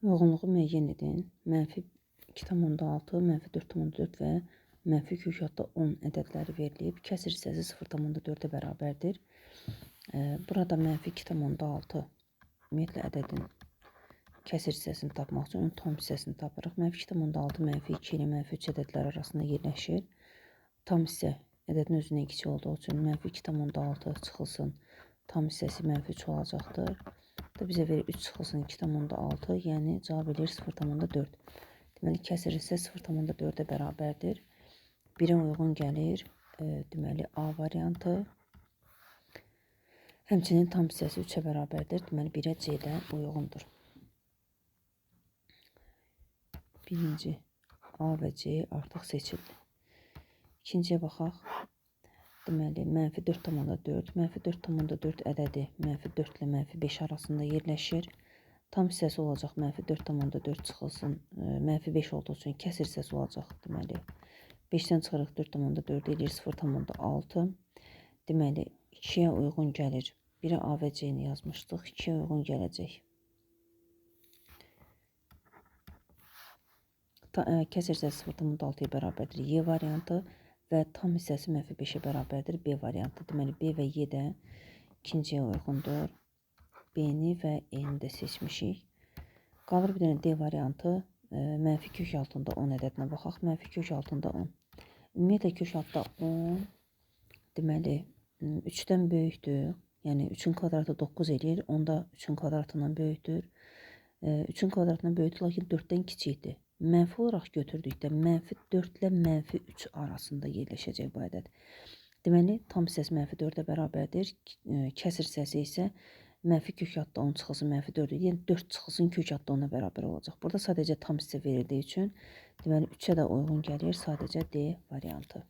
Uyğunluğu müəyyən edin. -2,6, -4,4 və -2,10 ədədləri verilib. Kəsr hissəsi 0,4-ə bərabərdir. Burada -2,6 ümumiyyətlə ədədin kəsr hissəsini tapmaq üçün onun tam hissəsini tapırıq. -2,6 -2 ilə -3 ədədlər arasında yerləşir. Tam hissə ədədin özündən kiçik olduğu üçün -2,6 çıxılsın. Tam hissəsi -3 olacaqdır. Da bizə verir 3 çıxılsın 2,6, yəni cavab edir 0,4. Deməli, kəsir hissə 0,4-ə bərabərdir. 1-ə uyğun gəlir, deməli, A variantı. Həmçinin tam hissəsi 3-ə bərabərdir. Deməli, 1-ə C də uyğundur. Birinci A və C artıq seçildi. İkinciyə baxaq. Deməli, -4,4, -4,4 ədədi -4 ilə -5 arasında yerləşir. Tam hissəsi olacaq -4,4 çıxılsın, -5 olduğu üçün kəsir hissəsi olacaq. Deməli, 5-dən çıxırıq 4,4 edir 0,6. Deməli, 2-yə uyğun gəlir. 1-ə A və C-ni yazmışdıq. 2-yə uyğun gələcək. Kəsir hissəsi 0,6-ya bərabərdir Y variantı və tam hissəsi -5-ə bərabərdir B variantı. Deməli, B və Y də ikinciyə uyğundur. B-ni və E-ni də seçmişik. Qalır bir dənə D variantı. -kök altında 10 ədədinə baxaq. -kök altında 10. Ümumiyyətlə kök altında 10 deməli 3-dən böyükdür. Yəni 3-ün kvadratı 9 eləyir. Onda 3-ün kvadratından böyükdür. 3-ün kvadratından böyükdür, lakin 4-dən kiçikdir. Mənfi olaraq götürdükdə -4 ilə -3 arasında yerləşəcək bu ədəd. Deməli, tam hissəsi -4-ə bərabərdir. Kəsir hissəsi isə -kök altında 10 çıxılsın -4, yəni 4 çıxılsın kök altında 10-a bərabər olacaq. Burada sadəcə tam hissə verildiyi üçün, deməli 3-ə də uyğun gəlir sadəcə D variantı.